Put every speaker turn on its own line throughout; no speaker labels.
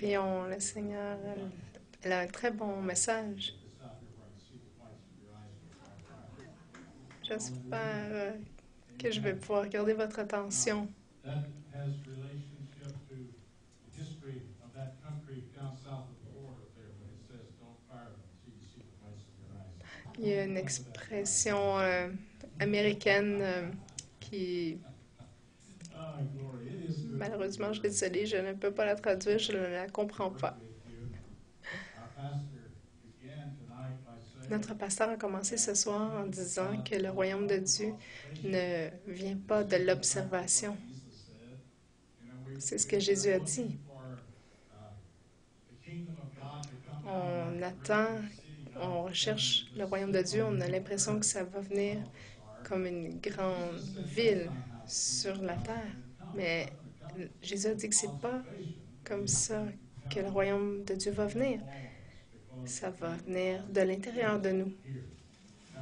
Prions le Seigneur. Elle a un très bon message. J'espère que je vais pouvoir garder votre attention. Il y a une expression américaine qui, malheureusement, je suis désolée, je ne peux pas la traduire, je ne la comprends pas. Notre pasteur a commencé ce soir en disant que le royaume de Dieu ne vient pas de l'observation. C'est ce que Jésus a dit. On attend, on recherche le royaume de Dieu, on a l'impression que ça va venir comme une grande ville sur la terre. Mais Jésus a dit que c'est pas comme ça que le royaume de Dieu va venir. Ça va venir de l'intérieur de nous.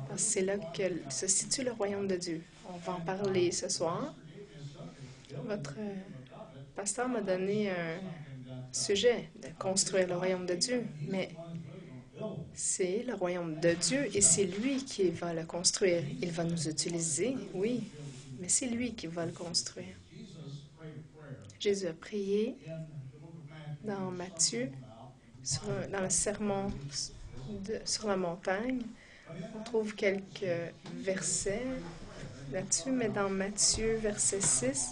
Parce que c'est là que se situe le royaume de Dieu. On va en parler ce soir. Votre pasteur m'a donné un sujet de construire le royaume de Dieu, mais c'est le royaume de Dieu et c'est lui qui va le construire. Il va nous utiliser, oui, mais c'est lui qui va le construire. Jésus a prié dans Matthieu, dans le sermon sur la montagne. On trouve quelques versets là-dessus, mais dans Matthieu, verset 6,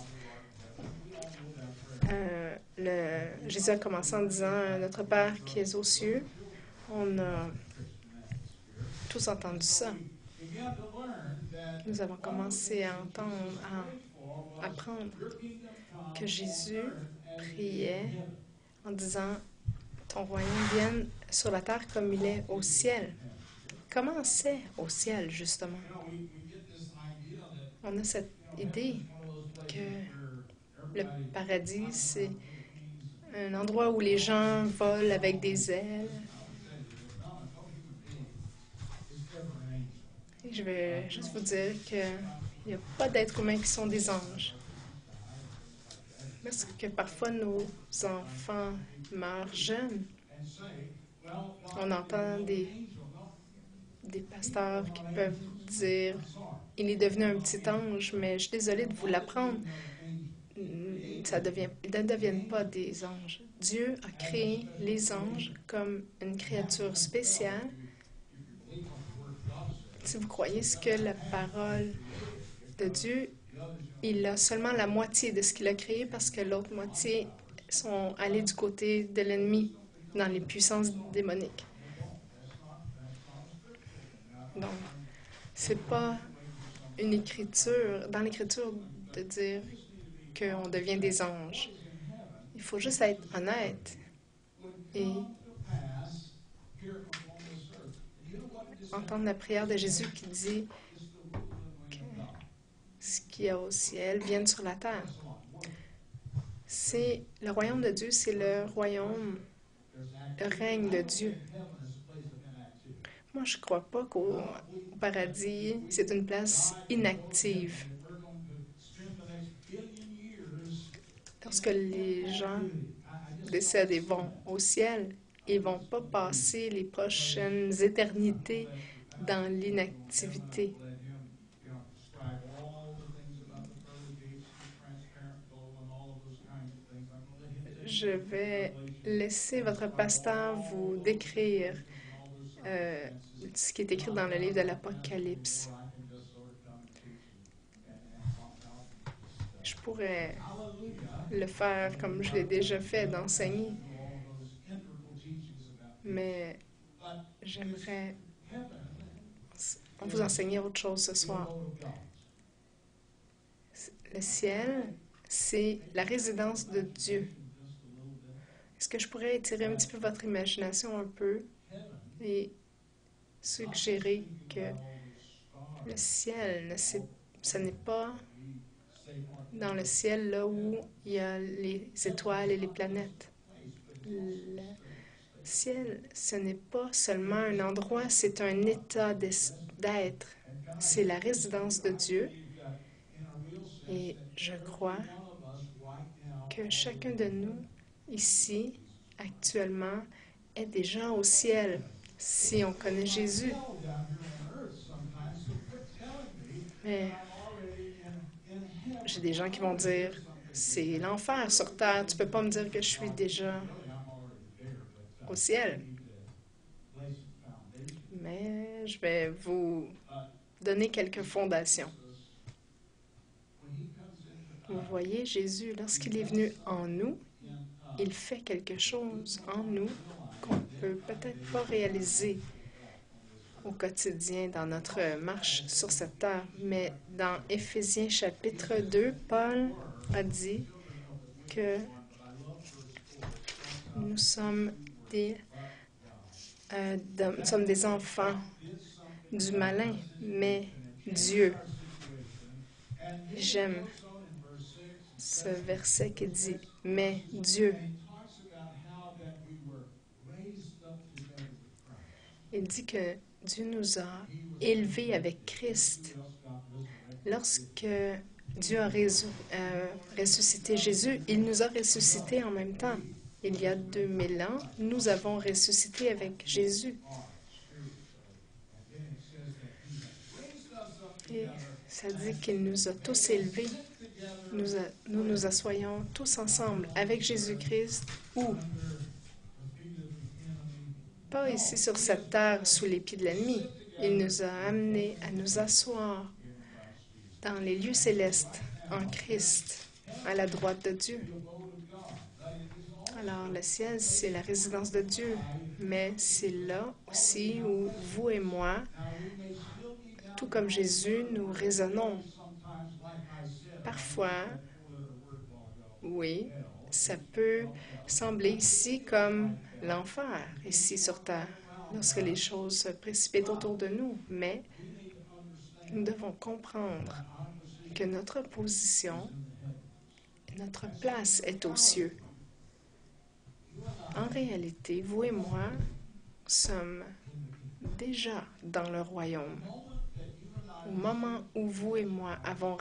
Jésus a commencé en disant « Notre Père qui es aux cieux ». On a tous entendu ça. Nous avons commencé à entendre, à apprendre que Jésus priait en disant « Ton royaume vienne sur la terre comme il est au ciel ». Comment c'est au ciel, justement? On a cette idée que le paradis, c'est un endroit où les gens volent avec des ailes. Et je vais juste vous dire qu'il n'y a pas d'êtres humains qui sont des anges. Parce que parfois nos enfants meurent jeunes. On entend des pasteurs qui peuvent dire « Il est devenu un petit ange », mais je suis désolée de vous l'apprendre. Ils ne deviennent pas des anges. Dieu a créé les anges comme une créature spéciale. Si vous croyez ce que la parole de Dieu, il a seulement la moitié de ce qu'il a créé parce que l'autre moitié sont allés du côté de l'ennemi dans les puissances démoniques. Donc, c'est pas une écriture, dans l'écriture, de dire qu'on devient des anges. Il faut juste être honnête et entendre la prière de Jésus qui dit que ce qu'il y a au ciel vienne sur la terre. C'est le royaume de Dieu, c'est le royaume, le règne de Dieu. Moi, je ne crois pas qu'au paradis, c'est une place inactive. Lorsque les gens décèdent et vont au ciel, ils ne vont pas passer les prochaines éternités dans l'inactivité. Je vais laisser votre pasteur vous décrire ce qui est écrit dans le livre de l'Apocalypse. Je pourrais le faire comme je l'ai déjà fait, d'enseigner. Mais j'aimerais vous enseigner autre chose ce soir. Le ciel, c'est la résidence de Dieu. Est-ce que je pourrais étirer un petit peu votre imagination un peu et suggérer que le ciel, ce n'est pas dans le ciel là où il y a les étoiles et les planètes. Le ciel, ce n'est pas seulement un endroit, c'est un état d'être. C'est la résidence de Dieu. Et je crois que chacun de nous, ici, actuellement est déjà au ciel si on connaît Jésus. Mais j'ai des gens qui vont dire, c'est l'enfer sur terre, tu peux pas me dire que je suis déjà au ciel. Mais je vais vous donner quelques fondations. Vous voyez, Jésus, lorsqu'il est venu en nous, il fait quelque chose en nous qu'on ne peut peut-être pas réaliser au quotidien dans notre marche sur cette terre. Mais dans Éphésiens chapitre 2, Paul a dit que nous sommes des enfants du malin, mais Dieu. J'aime ce verset qui dit, mais Dieu. Il dit que Dieu nous a élevés avec Christ. Lorsque Dieu a ressuscité Jésus, il nous a ressuscités en même temps. Il y a 2000 ans, nous avons ressuscité avec Jésus. Et ça dit qu'il nous a tous élevés. Nous nous assoyons tous ensemble avec Jésus-Christ ou pas ici sur cette terre sous les pieds de l'ennemi. Il nous a amenés à nous asseoir dans les lieux célestes en Christ, à la droite de Dieu. Alors, le ciel, c'est la résidence de Dieu, mais c'est là aussi où vous et moi, tout comme Jésus, nous raisonnons. Parfois, oui, ça peut sembler ici comme l'enfer, ici sur terre, lorsque les choses se précipitent autour de nous, mais nous devons comprendre que notre position, notre place est aux cieux. En réalité, vous et moi sommes déjà dans le royaume. Au moment où vous et moi avons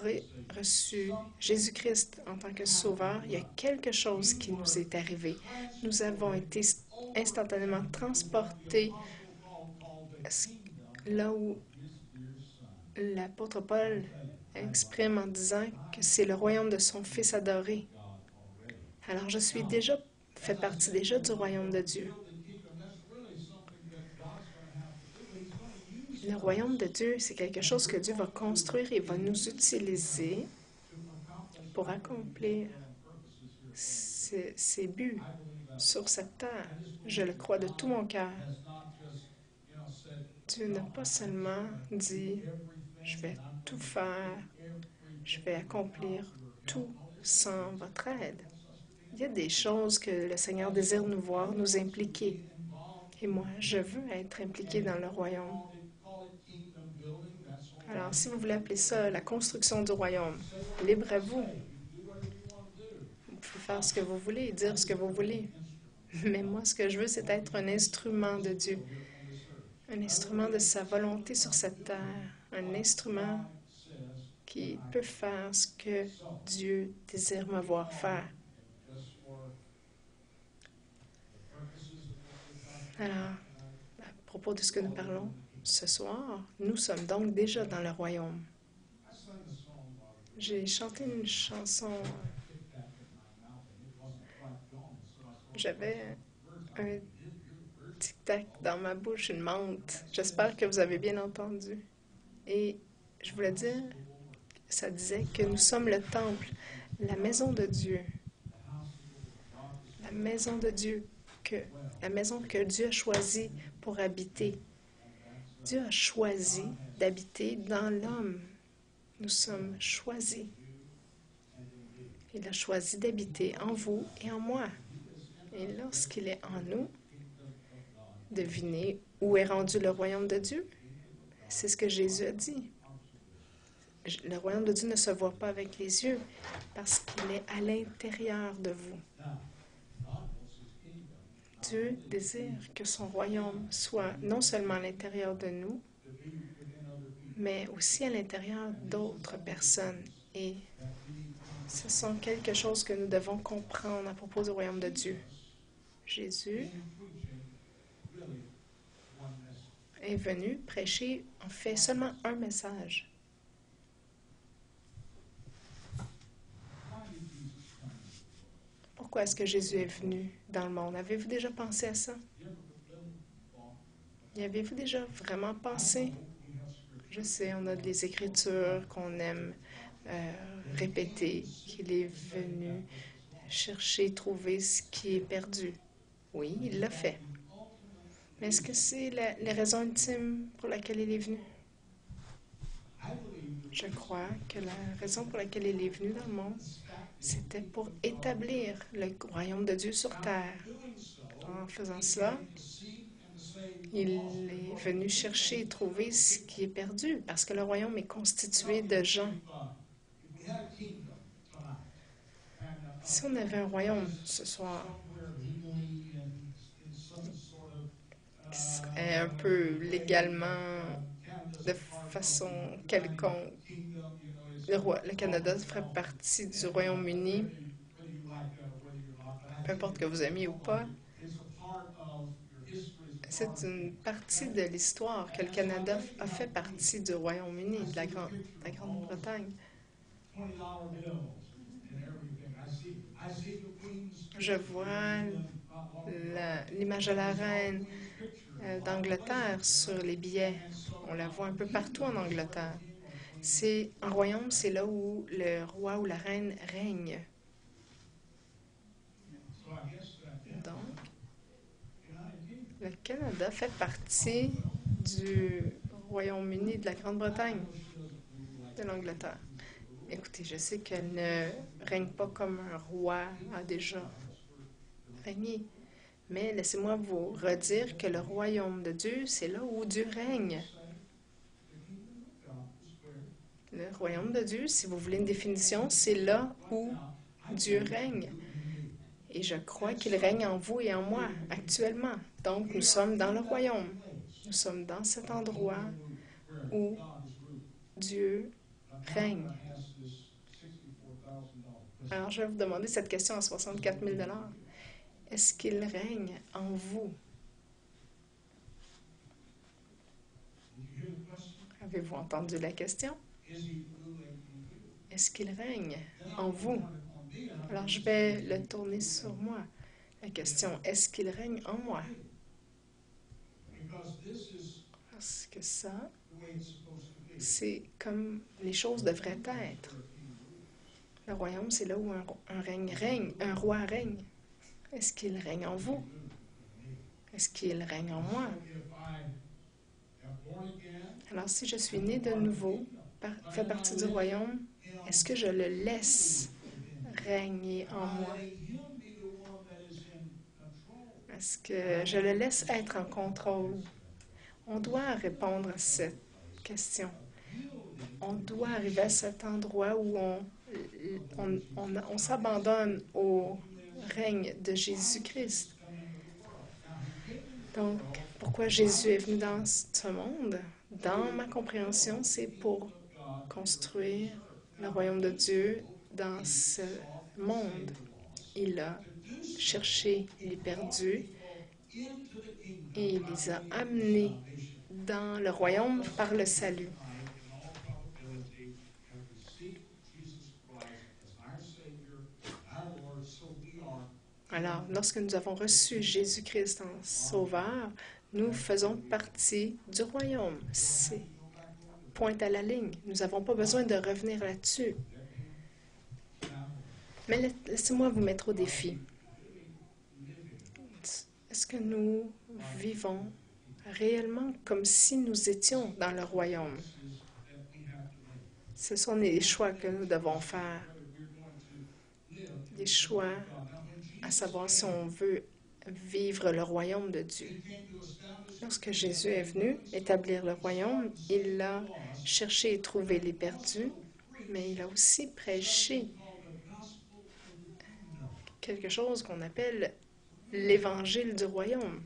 reçu Jésus-Christ en tant que sauveur, il y a quelque chose qui nous est arrivé. Nous avons été instantanément transportés là où l'apôtre Paul exprime en disant que c'est le royaume de son Fils adoré. Alors je suis déjà, fait partie déjà du royaume de Dieu. Le royaume de Dieu, c'est quelque chose que Dieu va construire et va nous utiliser pour accomplir ses buts sur cette terre. Je le crois de tout mon cœur. Dieu n'a pas seulement dit, je vais tout faire, je vais accomplir tout sans votre aide. Il y a des choses que le Seigneur désire nous voir, nous impliquer. Et moi, je veux être impliqué dans le royaume. Alors, si vous voulez appeler ça la construction du royaume, libre à vous. Vous pouvez faire ce que vous voulez, dire ce que vous voulez. Mais moi, ce que je veux, c'est être un instrument de Dieu. Un instrument de sa volonté sur cette terre. Un instrument qui peut faire ce que Dieu désire me voir faire. Alors, à propos de ce que nous parlons ce soir, nous sommes donc déjà dans le royaume. J'ai chanté une chanson. J'avais un tic-tac dans ma bouche, une menthe. J'espère que vous avez bien entendu. Et je voulais dire, ça disait que nous sommes le temple, la maison de Dieu. La maison de Dieu, la maison que Dieu a choisie pour habiter. Dieu a choisi d'habiter dans l'homme. Nous sommes choisis. Il a choisi d'habiter en vous et en moi. Et lorsqu'il est en nous, devinez où est rendu le royaume de Dieu? C'est ce que Jésus a dit. Le royaume de Dieu ne se voit pas avec les yeux parce qu'il est à l'intérieur de vous. Dieu désire que son royaume soit non seulement à l'intérieur de nous, mais aussi à l'intérieur d'autres personnes. Et ce sont quelque chose que nous devons comprendre à propos du royaume de Dieu. Jésus est venu prêcher, en fait, seulement un message. Pourquoi est-ce que Jésus est venu dans le monde? Avez-vous déjà pensé à ça? Y avez-vous déjà vraiment pensé? Je sais, on a des écritures qu'on aime répéter, qu'il est venu chercher, trouver ce qui est perdu. Oui, il l'a fait. Mais est-ce que c'est la raison ultime pour laquelle il est venu? Je crois que la raison pour laquelle il est venu dans le monde, c'était pour établir le royaume de Dieu sur terre. En faisant cela, il est venu chercher et trouver ce qui est perdu, parce que le royaume est constitué de gens. Si on avait un royaume ce soir qui serait un peu légalement, de façon quelconque, le Canada ferait partie du Royaume-Uni, peu importe que vous aimiez ou pas. C'est une partie de l'histoire que le Canada a fait partie du Royaume-Uni, de la Grande-Bretagne. Je vois l'image de la reine d'Angleterre sur les billets. On la voit un peu partout en Angleterre. C'est un royaume, c'est là où le roi ou la reine règne. Donc, le Canada fait partie du Royaume-Uni, de la Grande-Bretagne, de l'Angleterre. Écoutez, je sais qu'elle ne règne pas comme un roi a déjà régné, mais laissez-moi vous redire que le royaume de Dieu, c'est là où Dieu règne. Le royaume de Dieu, si vous voulez une définition, c'est là où Dieu règne. Et je crois qu'il règne en vous et en moi actuellement. Donc, nous sommes dans le royaume. Nous sommes dans cet endroit où Dieu règne. Alors, je vais vous demander cette question à 64 000 $. Est-ce qu'il règne en vous? Avez-vous entendu la question? Est-ce qu'il règne en vous? Alors, je vais le tourner sur moi. La question, est-ce qu'il règne en moi? Parce que ça, c'est comme les choses devraient être. Le royaume, c'est là où un règne règne, un roi règne. Est-ce qu'il règne en vous? Est-ce qu'il règne en moi? Alors, si je suis né de nouveau, fait partie du royaume, est-ce que je le laisse régner en moi? Est-ce que je le laisse être en contrôle? On doit répondre à cette question. On doit arriver à cet endroit où on s'abandonne au règne de Jésus-Christ. Donc, pourquoi Jésus est venu dans ce monde? Dans ma compréhension, c'est pour construire le royaume de Dieu dans ce monde. Il a cherché les perdus et il les a amenés dans le royaume par le salut. Alors, lorsque nous avons reçu Jésus-Christ en Sauveur, nous faisons partie du royaume. C'est point à la ligne. Nous n'avons pas besoin de revenir là-dessus. Mais laissez-moi vous mettre au défi. Est-ce que nous vivons réellement comme si nous étions dans le royaume? Ce sont les choix que nous devons faire. Des choix à savoir si on veut vivre le royaume de Dieu. Lorsque Jésus est venu établir le royaume, il a cherché et trouvé les perdus, mais il a aussi prêché quelque chose qu'on appelle l'évangile du royaume.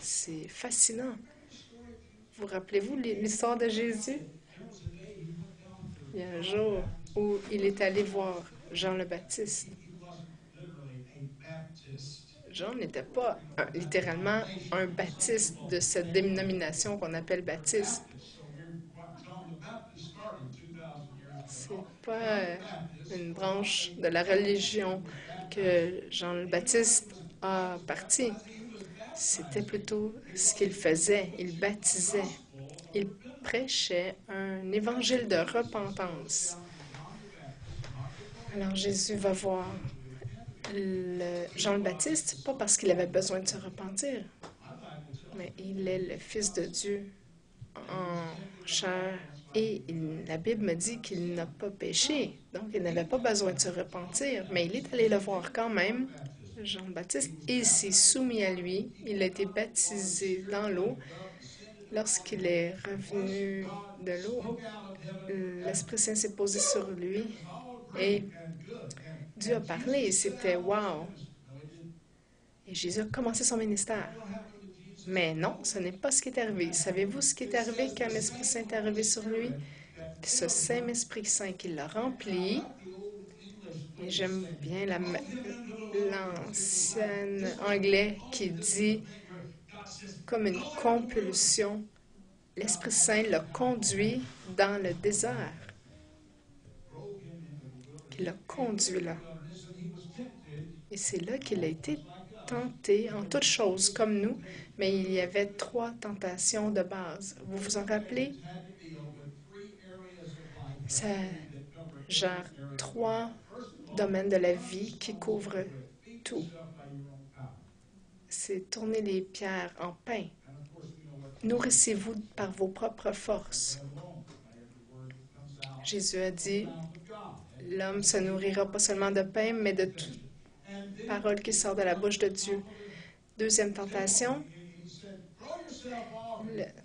C'est fascinant. Vous rappelez-vous l'histoire de Jésus? Il y a un jour où il est allé voir Jean le Baptiste. Jean n'était pas littéralement un baptiste de cette dénomination qu'on appelle baptiste. C'est pas une branche de la religion que Jean le Baptiste a parti. C'était plutôt ce qu'il faisait. Il baptisait. Il prêchait un évangile de repentance. Alors Jésus va voir Jean le Baptiste, pas parce qu'il avait besoin de se repentir, mais il est le Fils de Dieu en chair. Et la Bible me dit qu'il n'a pas péché, donc il n'avait pas besoin de se repentir, mais il est allé le voir quand même, Jean le Baptiste, et il s'est soumis à lui. Il a été baptisé dans l'eau. Lorsqu'il est revenu de l'eau, l'Esprit Saint s'est posé sur lui et Dieu a parlé. C'était wow! Et Jésus a commencé son ministère. Mais non, ce n'est pas ce qui est arrivé. Savez-vous ce qui est arrivé quand l'Esprit Saint est arrivé sur lui? Ce Saint-Esprit Saint qui l'a rempli. Et j'aime bien l'ancien anglais qui dit comme une compulsion. L'Esprit Saint l'a conduit dans le désert. Il l'a conduit là. Et c'est là qu'il a été tenté en toutes choses comme nous, mais il y avait 3 tentations de base. Vous vous en rappelez? Ça gère 3 domaines de la vie qui couvrent tout. C'est tourner les pierres en pain. Nourrissez-vous par vos propres forces. Jésus a dit, l'homme se nourrira pas seulement de pain, mais de toute parole qui sort de la bouche de Dieu. Deuxième tentation,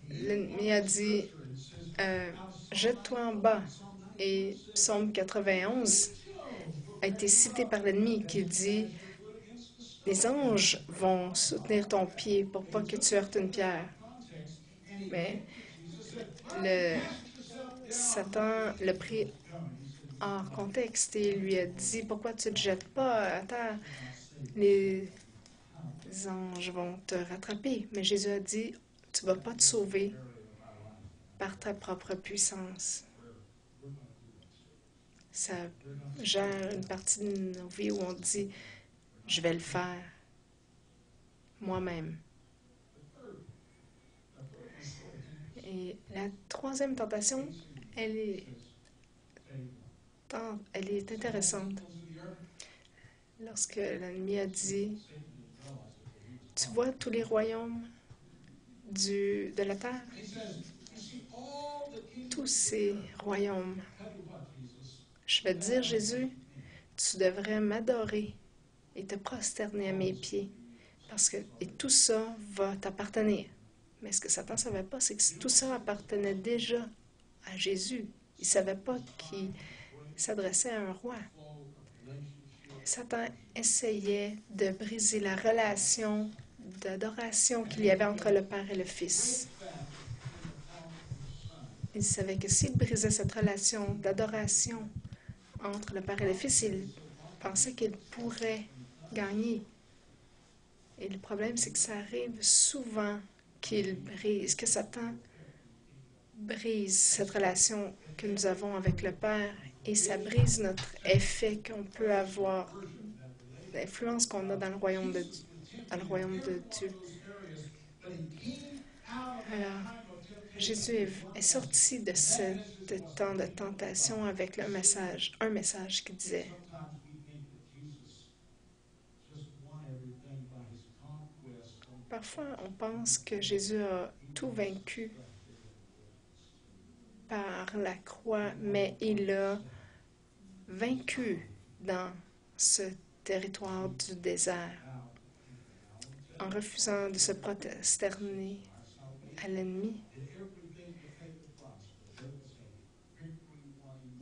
l'ennemi a dit, jette-toi en bas. Et Psaume 91 a été cité par l'ennemi qui dit, les anges vont soutenir ton pied pour pas que tu heurtes une pierre. Mais Satan l'a pris hors contexte et lui a dit, pourquoi tu ne te jettes pas à terre? Les anges vont te rattraper. Mais Jésus a dit, tu ne vas pas te sauver par ta propre puissance. Ça gère une partie de nos vies où on dit, je vais le faire moi-même. Et la troisième tentation, elle est intéressante. Lorsque l'ennemi a dit, tu vois tous les royaumes de la terre, tous ces royaumes, je vais te dire, Jésus, tu devrais m'adorer et te prosterner à mes pieds, parce que et tout ça va t'appartenir. Mais ce que Satan ne savait pas, c'est que tout ça appartenait déjà à Jésus. Il ne savait pas qu'il s'adressait à un roi. Satan essayait de briser la relation d'adoration qu'il y avait entre le Père et le Fils. Il savait que s'il brisait cette relation d'adoration entre le Père et le Fils, il pensait qu'il pourrait gagner. Et le problème, c'est que ça arrive souvent que Satan brise cette relation que nous avons avec le Père et ça brise notre effet qu'on peut avoir, l'influence qu'on a dans le royaume de Dieu. Alors, Jésus est sorti de ce temps de tentation avec un message qui disait, parfois on pense que Jésus a tout vaincu par la croix, mais il a vaincu dans ce territoire du désert en refusant de se prosterner à l'ennemi.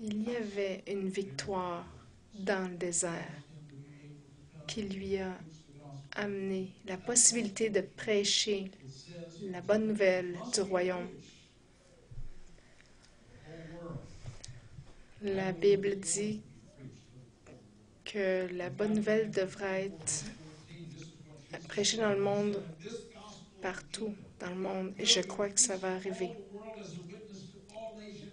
Il y avait une victoire dans le désert qui lui a amené la possibilité de prêcher la bonne nouvelle du royaume. La Bible dit que la bonne nouvelle devrait être prêcher dans le monde, partout dans le monde, et je crois que ça va arriver.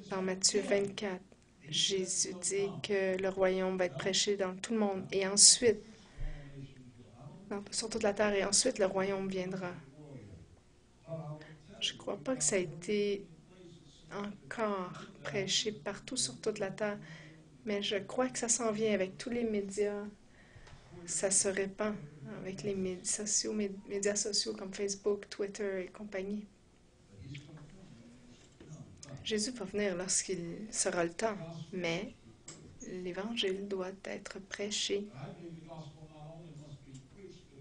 Dans Matthieu 24, Jésus dit que le royaume va être prêché dans tout le monde, et ensuite, sur toute la terre, et ensuite le royaume viendra. Je ne crois pas que ça a été encore prêché partout sur toute la terre, mais je crois que ça s'en vient avec tous les médias. Ça se répand avec les médias sociaux comme Facebook, Twitter et compagnie. Jésus va venir lorsqu'il sera le temps, mais l'Évangile doit être prêché.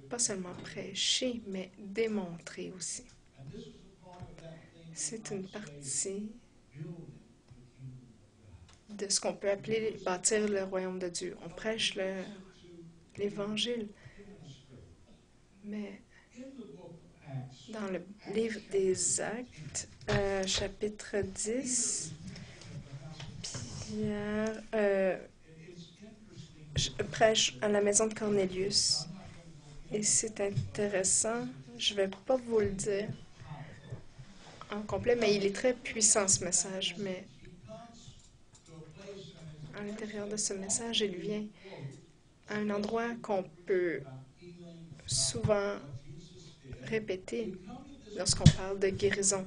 Pas seulement prêché, mais démontré aussi. C'est une partie de ce qu'on peut appeler bâtir le royaume de Dieu. On prêche l'Évangile, mais dans le livre des Actes, chapitre 10, Pierre prêche à la maison de Cornélius. Et c'est intéressant, je ne vais pas vous le dire en complet, mais il est très puissant ce message. Mais à l'intérieur de ce message, il vient à un endroit qu'on peut souvent répéter lorsqu'on parle de guérison.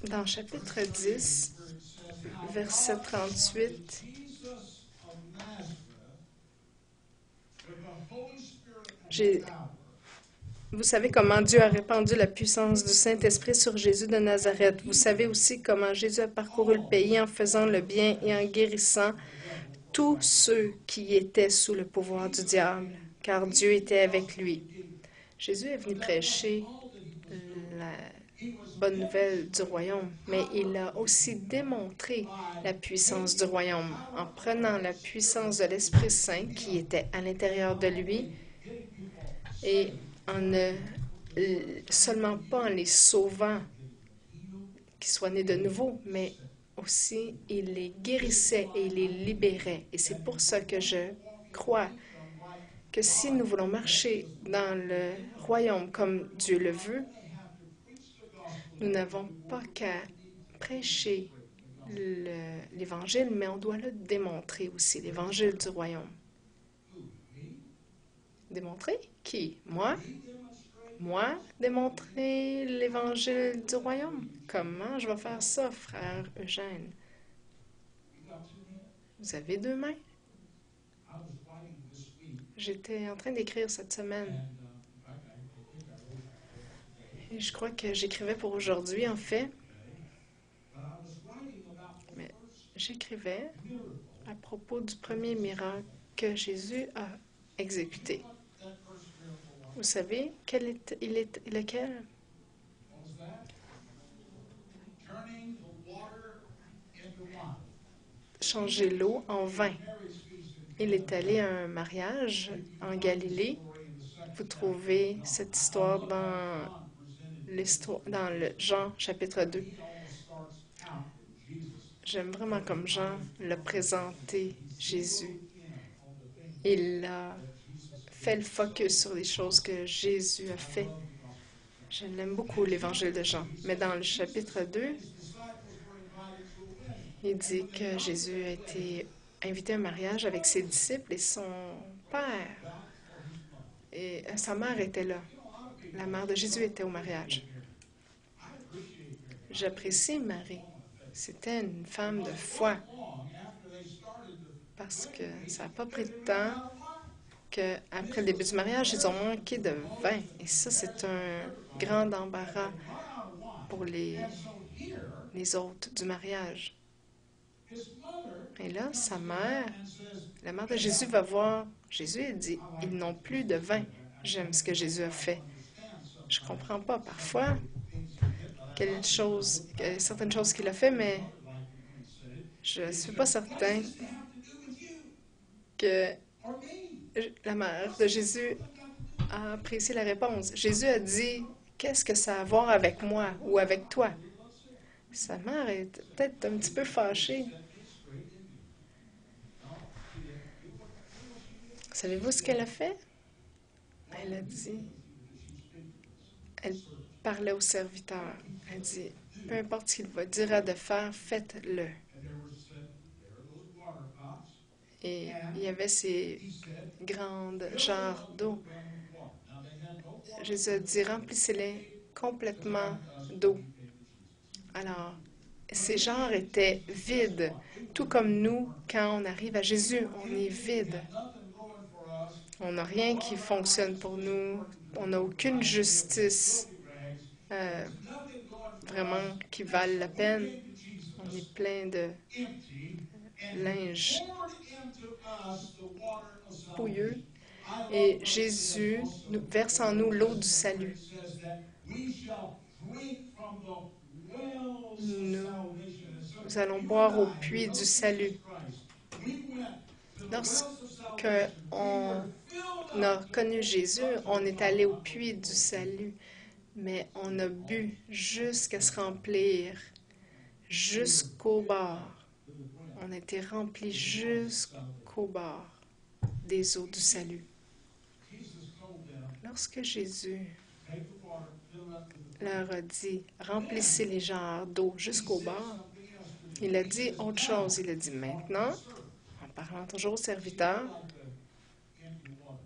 Dans chapitre 10, verset 38, vous savez comment Dieu a répandu la puissance du Saint-Esprit sur Jésus de Nazareth. Vous savez aussi comment Jésus a parcouru le pays en faisant le bien et en guérissant tous ceux qui étaient sous le pouvoir du diable, car Dieu était avec lui. Jésus est venu prêcher la bonne nouvelle du royaume, mais il a aussi démontré la puissance du royaume en prenant la puissance de l'Esprit Saint qui était à l'intérieur de lui et en ne seulement pas en les sauvant qu'ils soient nés de nouveau, mais aussi il les guérissait et il les libérait. Et c'est pour ça que je crois que si nous voulons marcher dans le royaume comme Dieu le veut, nous n'avons pas qu'à prêcher l'Évangile, mais on doit le démontrer aussi, l'Évangile du royaume. Démontrer? Qui? Moi? Moi, démontrer l'Évangile du royaume? Comment je vais faire ça, frère Eugène? Vous avez deux mains? J'étais en train d'écrire cette semaine. Et je crois que j'écrivais pour aujourd'hui, en fait. Mais j'écrivais à propos du premier miracle que Jésus a exécuté. Vous savez, il est lequel? Changer l'eau en vin. Il est allé à un mariage en Galilée. Vous trouvez cette histoire dans le Jean chapitre 2. J'aime vraiment comme Jean l'a présenté Jésus. Il a fait le focus sur les choses que Jésus a fait. Je l'aime beaucoup, l'évangile de Jean. Mais dans le chapitre 2, il dit que Jésus a été invité à un mariage avec ses disciples et son père. Et sa mère était là. La mère de Jésus était au mariage. J'apprécie Marie. C'était une femme de foi. Parce que ça n'a pas pris de temps qu'après le début du mariage, ils ont manqué de vin. Et ça, c'est un grand embarras pour les hôtes du mariage. Et là, sa mère, la mère de Jésus va voir Jésus et dit, ils n'ont plus de vin. J'aime ce que Jésus a fait. Je ne comprends pas parfois certaines choses qu'il a fait, mais je ne suis pas certain que la mère de Jésus a apprécié la réponse. Jésus a dit, qu'est-ce que ça a à voir avec moi ou avec toi? Sa mère est peut-être un petit peu fâchée. Savez-vous ce qu'elle a fait? Elle a dit, elle parlait au serviteur. Elle dit, peu importe ce qu'il vous dira de faire, faites-le. Et il y avait ces grandes jarres d'eau. Jésus a dit, remplissez-les complètement d'eau. Alors, ces jarres étaient vides, tout comme nous, quand on arrive à Jésus, on est vide. On n'a rien qui fonctionne pour nous. On n'a aucune justice euh, vraiment qui vale la peine. On est plein de linge bouilleux. Et Jésus nous verse en nous l'eau du salut. Nous allons boire au puits du salut. Lorsqu'on a connu Jésus, on est allé au puits du salut, mais on a bu jusqu'à se remplir, jusqu'au bord. On a été rempli jusqu'au bord des eaux du salut. Lorsque Jésus leur a dit, remplissez les jarres d'eau jusqu'au bord, il a dit autre chose. Il a dit, maintenant, en parlant toujours au serviteur,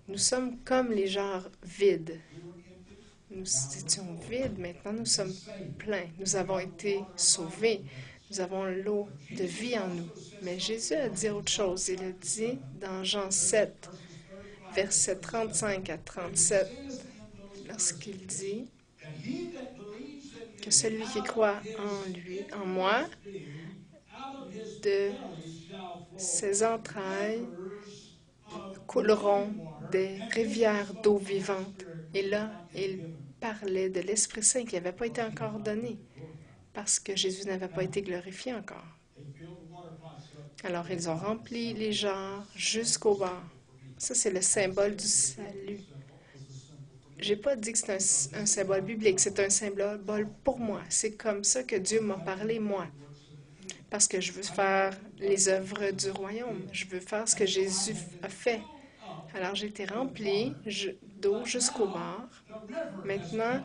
nous sommes comme les jarres vides. Nous étions vides, maintenant nous sommes pleins. Nous avons été sauvés. Nous avons l'eau de vie en nous. Mais Jésus a dit autre chose. Il a dit dans Jean 7, versets 35 à 37, lorsqu'il dit que celui qui croit en lui, en moi, de ses entrailles couleront des rivières d'eau vivante. Et là, il parlait de l'Esprit Saint qui n'avait pas été encore donné parce que Jésus n'avait pas été glorifié encore. Alors, ils ont rempli les jarres jusqu'au bord. Ça, c'est le symbole du salut. Je n'ai pas dit que c'est un symbole biblique, c'est un symbole pour moi. C'est comme ça que Dieu m'a parlé, moi. Parce que je veux faire les œuvres du royaume. Je veux faire ce que Jésus a fait. Alors, j'ai été remplie d'eau jusqu'au bord. Maintenant,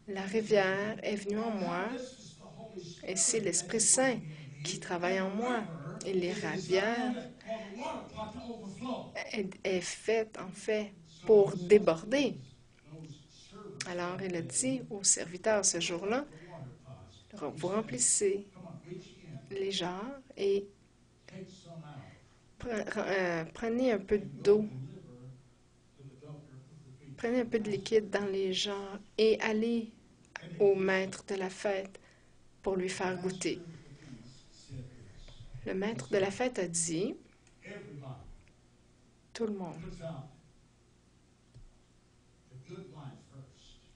la rivière est venue en moi et c'est l'Esprit Saint qui travaille en moi. Et les rivières est faite, en fait, pour déborder. Alors, il a dit aux serviteurs ce jour-là, vous remplissez les jarres et prenez un peu d'eau, prenez un peu de liquide dans les jarres et allez au maître de la fête pour lui faire goûter. Le maître de la fête a dit, tout le monde,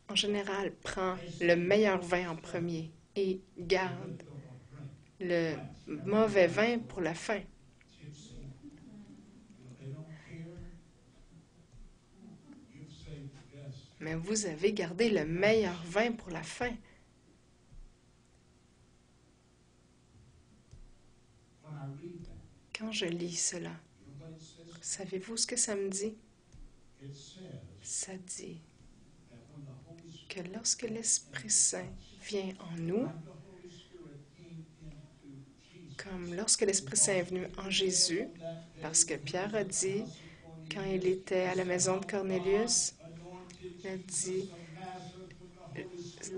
en général, prend le meilleur vin en premier et garde le mauvais vin pour la fin. Mais vous avez gardé le meilleur vin pour la fin. Quand je lis cela, savez-vous ce que ça me dit? Ça dit que lorsque l'Esprit Saint vient en nous, comme lorsque l'Esprit Saint est venu en Jésus, parce que Pierre a dit, quand il était à la maison de Cornélius, il a dit,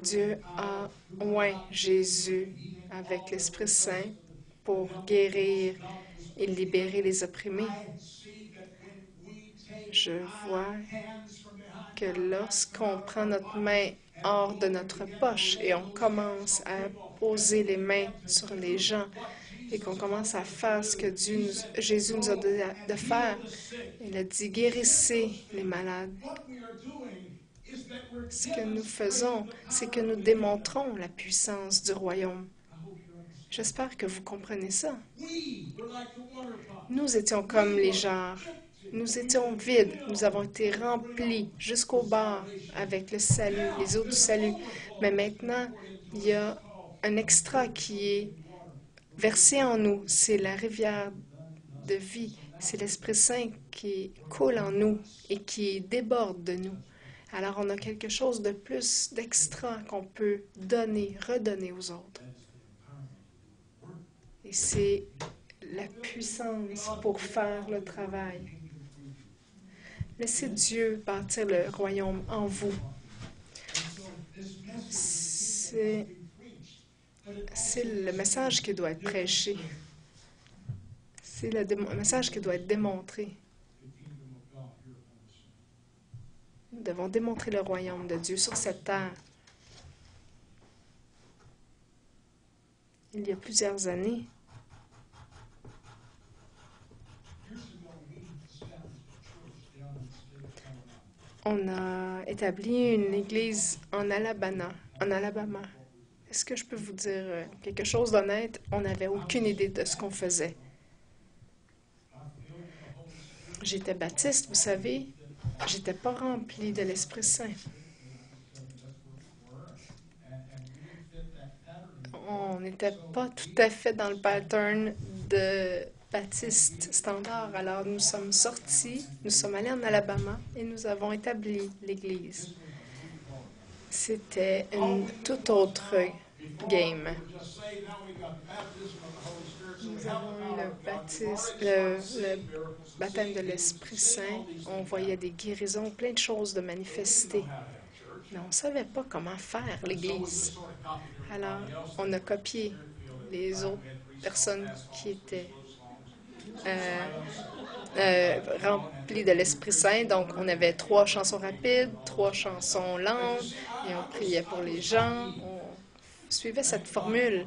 Dieu a oint Jésus avec l'Esprit Saint pour guérir et libérer les opprimés. Je vois que lorsqu'on prend notre main hors de notre poche et on commence à poser les mains sur les gens et qu'on commence à faire ce que Jésus nous a donné de faire, il a dit, guérissez les malades. Ce que nous faisons, c'est que nous démontrons la puissance du royaume. J'espère que vous comprenez ça. Nous étions comme les jarres. Nous étions vides. Nous avons été remplis jusqu'au bord avec le salut, les eaux du salut. Mais maintenant, il y a un extra qui est versé en nous. C'est la rivière de vie. C'est l'Esprit Saint qui coule en nous et qui déborde de nous. Alors, on a quelque chose de plus, d'extra qu'on peut donner, redonner aux autres. Et c'est la puissance pour faire le travail. Laissez Dieu bâtir le royaume en vous. C'est le message qui doit être prêché. C'est le message qui doit être démontré. Nous devons démontrer le royaume de Dieu sur cette terre. Il y a plusieurs années, on a établi une église en Alabama. Est-ce que je peux vous dire quelque chose d'honnête? On n'avait aucune idée de ce qu'on faisait. J'étais baptiste, vous savez. J'étais pas rempli de l'Esprit Saint. On n'était pas tout à fait dans le pattern de baptiste standard. Alors nous sommes sortis, nous sommes allés en Alabama et nous avons établi l'Église. C'était une toute autre game. Nous avons eu le baptême de l'Esprit Saint. On voyait des guérisons, plein de choses de manifester. Mais on ne savait pas comment faire l'Église. Alors, on a copié les autres personnes qui étaient remplies de l'Esprit Saint. Donc, on avait 3 chansons rapides, 3 chansons lentes, et on priait pour les gens. On suivait cette formule.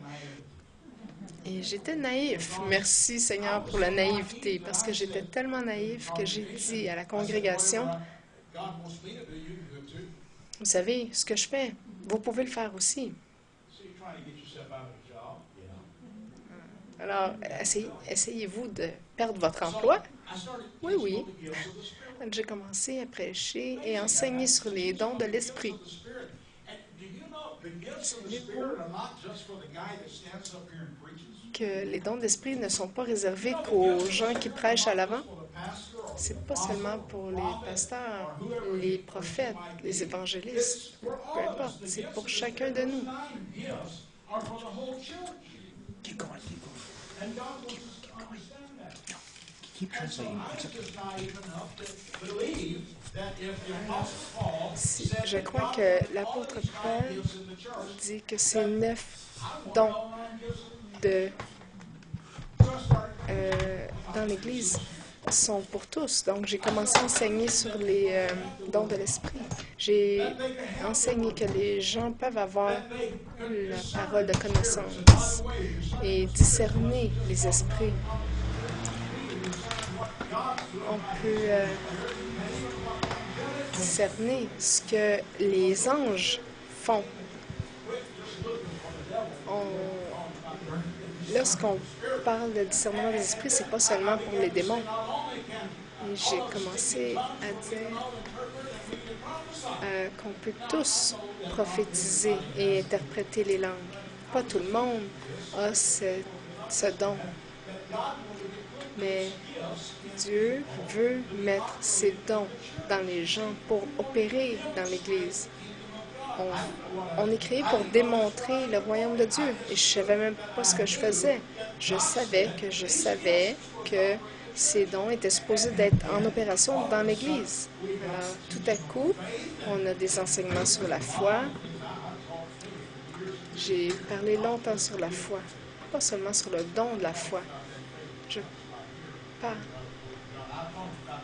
Et j'étais naïf. Merci Seigneur pour la naïveté, parce que j'étais tellement naïf que j'ai dit à la congrégation, vous savez, ce que je fais, vous pouvez le faire aussi. Alors, essayez-vous de perdre votre emploi? Oui, oui. J'ai commencé à prêcher et enseigner sur les dons de l'Esprit. Savez-vous que les dons d'esprit ne sont pas réservés qu'aux gens qui prêchent à l'avant? C'est pas seulement pour les pasteurs, les prophètes, les évangélistes, peu importe, c'est pour chacun de nous.
Keep going, keep going. Keep translating.
Je crois que l'apôtre Paul dit que ces 9 dons dans l'Église sont pour tous. Donc, j'ai commencé à enseigner sur les dons de l'Esprit. J'ai enseigné que les gens peuvent avoir la parole de connaissance et discerner les esprits. On peut discerner ce que les anges font. Lorsqu'on parle de discernement des esprits, c'est pas seulement pour les démons. Et j'ai commencé à dire qu'on peut tous prophétiser et interpréter les langues. Pas tout le monde a ce don. Mais Dieu veut mettre ses dons dans les gens pour opérer dans l'Église. On est créé pour démontrer le royaume de Dieu. Et je ne savais même pas ce que je faisais. Je savais que ces dons étaient supposés d'être en opération dans l'Église. Alors, tout à coup, on a des enseignements sur la foi. J'ai parlé longtemps sur la foi, pas seulement sur le don de la foi. Je parle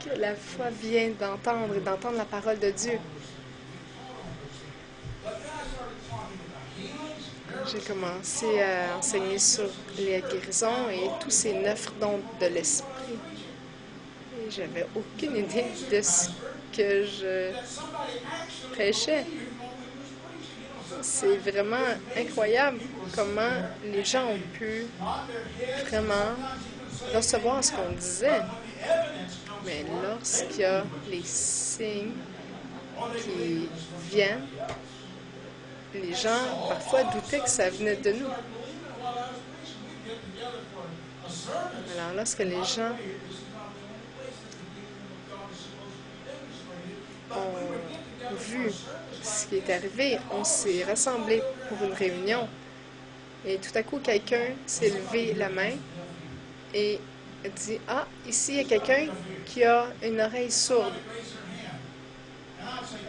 que la foi vient d'entendre et d'entendre la parole de Dieu. J'ai commencé à enseigner sur les guérisons et tous ces 9 dons de l'esprit. Et j'avais aucune idée de ce que je prêchais. C'est vraiment incroyable comment les gens ont pu vraiment recevoir ce qu'on disait. Mais lorsqu'il y a les signes qui viennent, les gens parfois doutaient que ça venait de nous. Alors lorsque les gens ont vu ce qui est arrivé. On s'est rassemblés pour une réunion et tout à coup, quelqu'un s'est levé la main et a dit « Ah, ici, il y a quelqu'un qui a une oreille sourde. »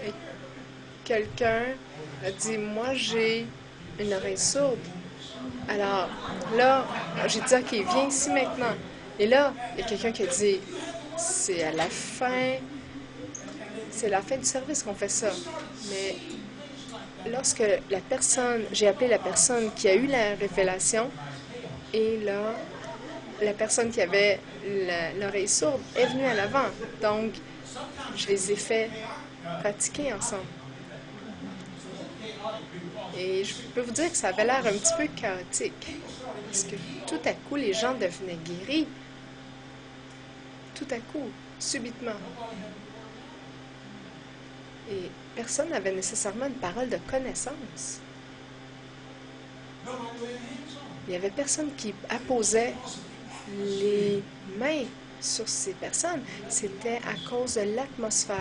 Et quelqu'un a dit « Moi, j'ai une oreille sourde. » Alors, là, j'ai dit « Ok, viens ici maintenant. » Et là, il y a quelqu'un qui a dit « C'est à la fin, c'est la fin du service qu'on fait ça. » Mais lorsque j'ai appelé la personne qui a eu la révélation, et là, la personne qui avait l'oreille sourde est venue à l'avant. Donc, je les ai fait pratiquer ensemble. Et je peux vous dire que ça avait l'air un petit peu chaotique. Parce que tout à coup, les gens devenaient guéris. Tout à coup, subitement. Et personne n'avait nécessairement une parole de connaissance. Il n'y avait personne qui apposait les mains sur ces personnes. C'était à cause de l'atmosphère.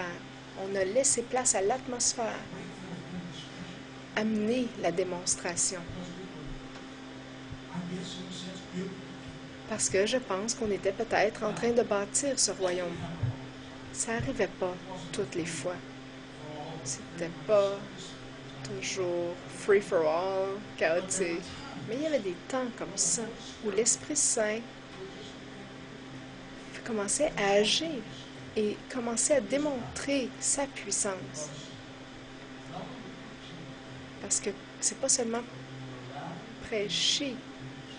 On a laissé place à l'atmosphère amener la démonstration. Parce que je pense qu'on était peut-être en train de bâtir ce royaume. Ça n'arrivait pas toutes les fois. C'était pas toujours free for all, chaotique. Mais il y avait des temps comme ça où l'Esprit Saint commençait à agir et commençait à démontrer sa puissance. Parce que c'est pas seulement prêcher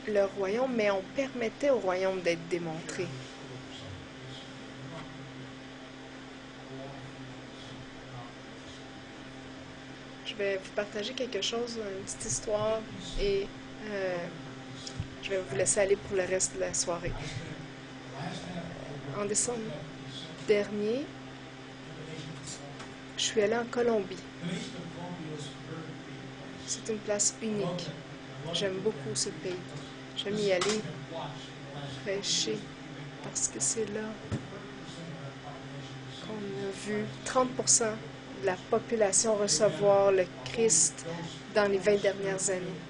le royaume, mais on permettait au royaume d'être démontré. Je vais vous partager quelque chose, une petite histoire, et je vais vous laisser aller pour le reste de la soirée. En décembre dernier, je suis allée en Colombie. C'est une place unique. J'aime beaucoup ce pays. J'aime y aller prêcher parce que c'est là qu'on a vu 30% de la population recevoir le Christ dans les 20 dernières années.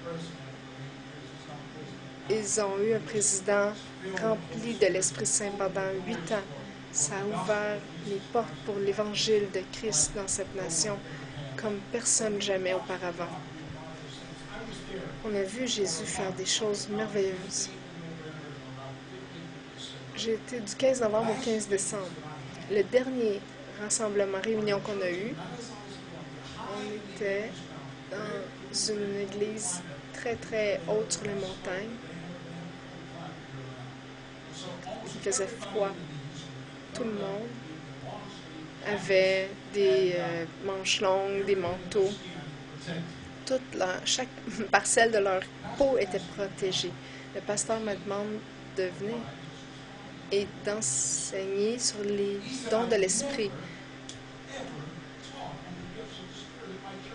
Ils ont eu un président rempli de l'Esprit Saint pendant 8 ans. Ça a ouvert les portes pour l'Évangile de Christ dans cette nation comme personne jamais auparavant. On a vu Jésus faire des choses merveilleuses. J'ai été du 15 novembre au 15 décembre. Le dernier réunion qu'on a eu, on était dans une église très, très haute sur les montagnes. Il faisait froid. Tout le monde avait des manches longues, des manteaux. Chaque parcelle de leur peau était protégée. Le pasteur me demande de venir et d'enseigner sur les dons de l'esprit.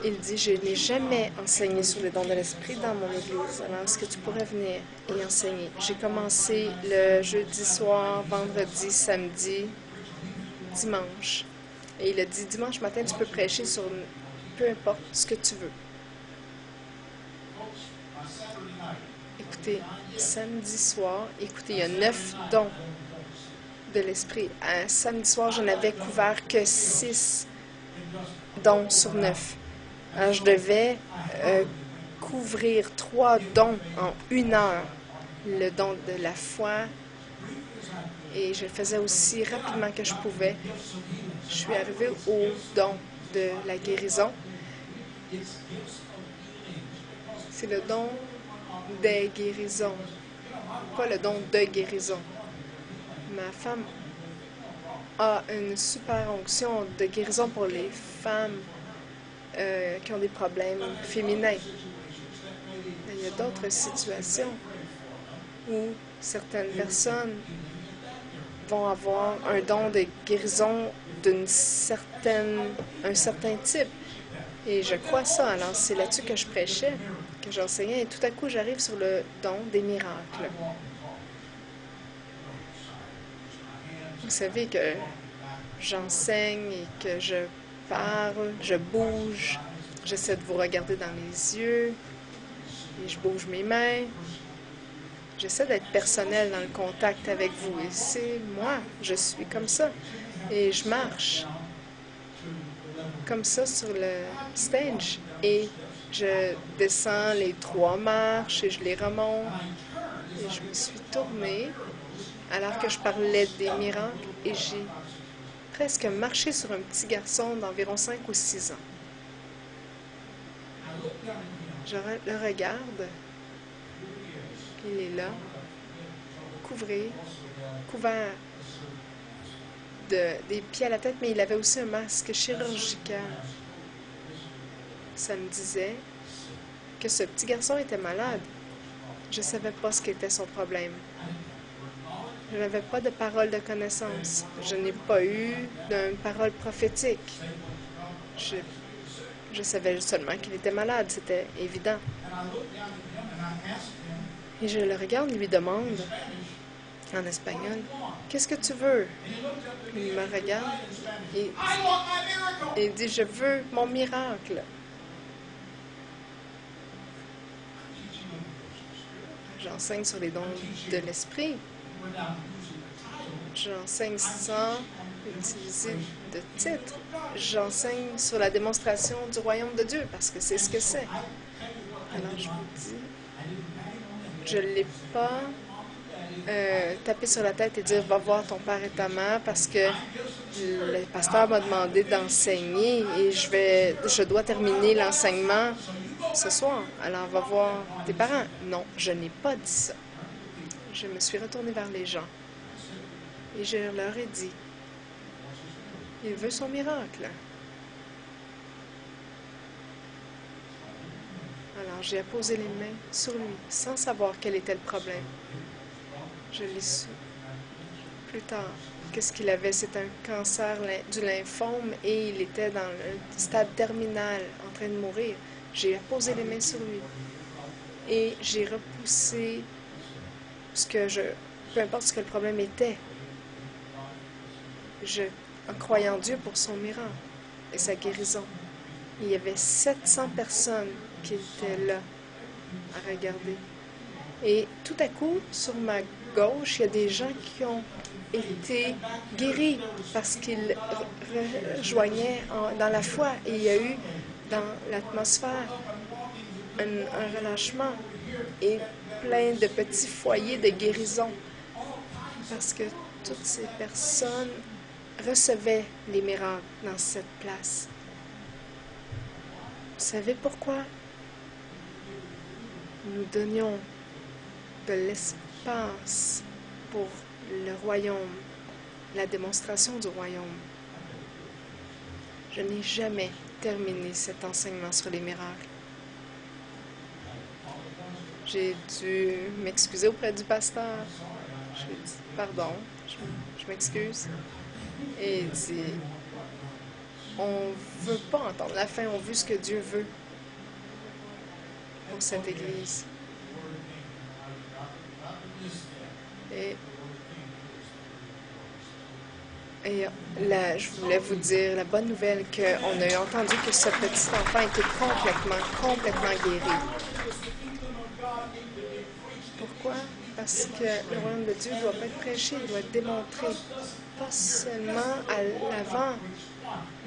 Il dit, je n'ai jamais enseigné sur les dons de l'esprit dans mon église. Alors, est-ce que tu pourrais venir et enseigner? J'ai commencé le jeudi soir, vendredi, samedi, dimanche. Et il a dit, dimanche matin, tu peux prêcher sur peu importe ce que tu veux. Écoutez, samedi soir, il y a 9 dons de l'esprit. Samedi soir, je n'avais couvert que 6 dons sur 9. Alors, je devais couvrir 3 dons en 1 heure. Le don de la foi, et je le faisais aussi rapidement que je pouvais. Je suis arrivée au don de la guérison. C'est le don des guérisons, pas le don de guérison. Ma femme a une super onction de guérison pour les femmes qui ont des problèmes féminins. Il y a d'autres situations où certaines personnes vont avoir un don de guérison d'un certain type. Et je crois ça. Alors, c'est là-dessus que je prêchais, que j'enseignais. Et tout à coup, j'arrive sur le don des miracles. Vous savez que j'enseigne et que je parle, je bouge, j'essaie de vous regarder dans les yeux et je bouge mes mains. J'essaie d'être personnel dans le contact avec vous et c'est moi, je suis comme ça. Et je marche comme ça sur le stage et je descends les 3 marches et je les remonte. Et je me suis tournée alors que je parlais des miracles et j'ai presque marché sur un petit garçon d'environ 5 ou 6 ans. Je le regarde. Il est là, couvert des pieds à la tête, mais il avait aussi un masque chirurgical. Ça me disait que ce petit garçon était malade. Je ne savais pas ce qu'était son problème. Je n'avais pas de parole de connaissance. Je n'ai pas eu de parole prophétique. Je savais seulement qu'il était malade, c'était évident. Et je le regarde et lui demande, en espagnol, « Qu'est-ce que tu veux? » Il me regarde et il dit, « Je veux mon miracle. » J'enseigne sur les dons de l'esprit. J'enseigne sans utiliser de titre. J'enseigne sur la démonstration du royaume de Dieu parce que c'est ce que c'est. Alors je vous dis, je ne l'ai pas tapé sur la tête et dire « Va voir ton père et ta mère » parce que le pasteur m'a demandé d'enseigner et je dois terminer l'enseignement ce soir. Alors va voir tes parents. Non, je n'ai pas dit ça. Je me suis retournée vers les gens et je leur ai dit « Il veut son miracle. » Alors, j'ai apposé les mains sur lui, sans savoir quel était le problème. Je l'ai su plus tard. Qu'est-ce qu'il avait? C'est un cancer du lymphome et il était dans le stade terminal, en train de mourir. J'ai apposé les mains sur lui et j'ai repoussé peu importe ce que le problème était. En croyant en Dieu pour son miracle et sa guérison. Il y avait 700 personnes qui étaient là à regarder. Et tout à coup, sur ma gauche, il y a des gens qui ont été guéris parce qu'ils rejoignaient dans la foi. Et il y a eu dans l'atmosphère un relâchement et plein de petits foyers de guérison. Parce que toutes ces personnes recevaient les miracles dans cette place. Vous savez pourquoi? Nous donnions de l'espace pour le royaume, la démonstration du royaume. Je n'ai jamais terminé cet enseignement sur les miracles. J'ai dû m'excuser auprès du pasteur. Je lui ai dit, pardon, je m'excuse. Et il dit, on ne veut pas entendre la fin, on veut ce que Dieu veut pour cette Église. Et là, je voulais vous dire la bonne nouvelle qu'on a entendu que ce petit enfant était complètement guéri. Pourquoi? Parce que le royaume de Dieu ne doit pas être prêché, il doit être démontré. Pas seulement à l'avant.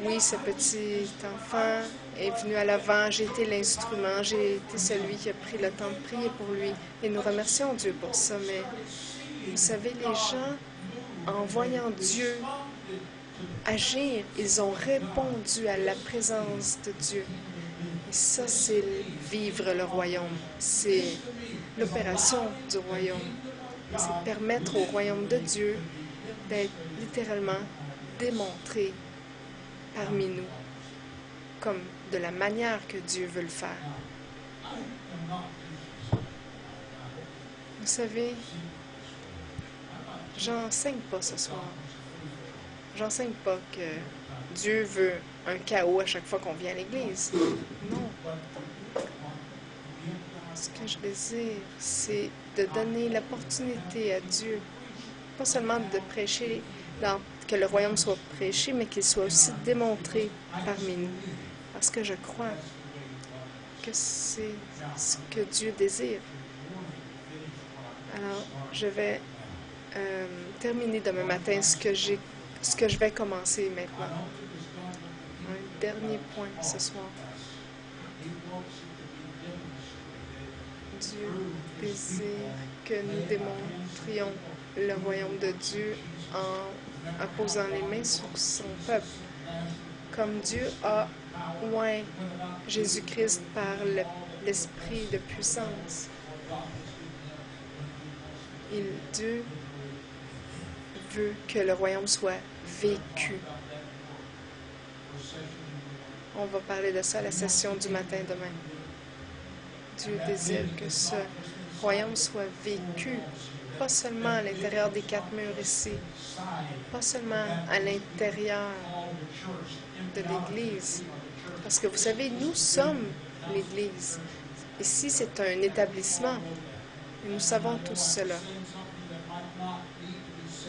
Oui, ce petit enfant est venu à l'avant, j'ai été l'instrument, j'ai été celui qui a pris le temps de prier pour lui. Et nous remercions Dieu pour ça, mais vous savez, les gens, en voyant Dieu agir, ils ont répondu à la présence de Dieu. Et ça, c'est vivre le royaume. C'est l'opération du royaume. C'est permettre au royaume de Dieu d'être littéralement démontré parmi nous, comme de la manière que Dieu veut le faire. Vous savez, j'enseigne pas ce soir. J'enseigne pas que Dieu veut un chaos à chaque fois qu'on vient à l'Église. Non. Ce que je désire, c'est de donner l'opportunité à Dieu, pas seulement de prêcher dans que le royaume soit prêché, mais qu'il soit aussi démontré parmi nous. Parce que je crois que c'est ce que Dieu désire. Alors, je vais terminer demain matin ce que je vais commencer maintenant. Un dernier point ce soir. Dieu désire que nous démontrions le royaume de Dieu en posant les mains sur son peuple. Comme Dieu a oint Jésus-Christ par l'esprit de puissance. Dieu veut que le royaume soit vécu. On va parler de ça à la session du matin demain. Dieu désire que ce royaume soit vécu, pas seulement à l'intérieur des 4 murs ici, pas seulement à l'intérieur de l'Église. Parce que vous savez, nous sommes l'Église. Ici, c'est un établissement. Et nous savons tous cela.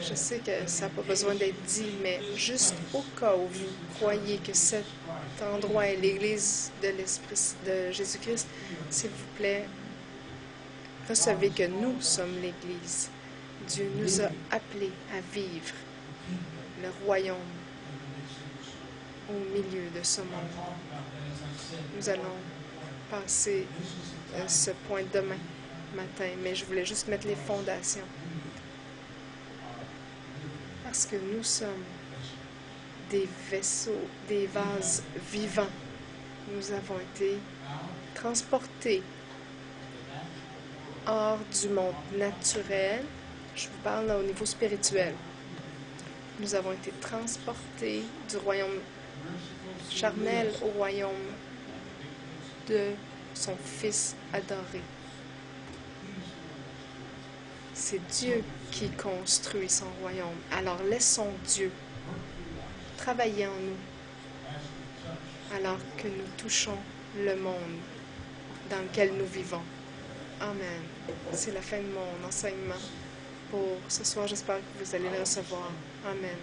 Je sais que ça n'a pas besoin d'être dit, mais juste au cas où vous croyez que cet endroit est l'Église de l'Esprit de Jésus-Christ, s'il vous plaît, recevez que nous sommes l'Église. Dieu nous a appelés à vivre le royaume au milieu de ce monde. Nous allons passer ce point demain matin, mais je voulais juste mettre les fondations. Parce que nous sommes des vaisseaux, des vases vivants. Nous avons été transportés hors du monde naturel. Je vous parle là, au niveau spirituel. Nous avons été transportés du royaume charnel au royaume de son Fils adoré. C'est Dieu qui construit son royaume. Alors laissons Dieu travailler en nous alors que nous touchons le monde dans lequel nous vivons. Amen. C'est la fin de mon enseignement pour ce soir. J'espère que vous allez le recevoir. Amen.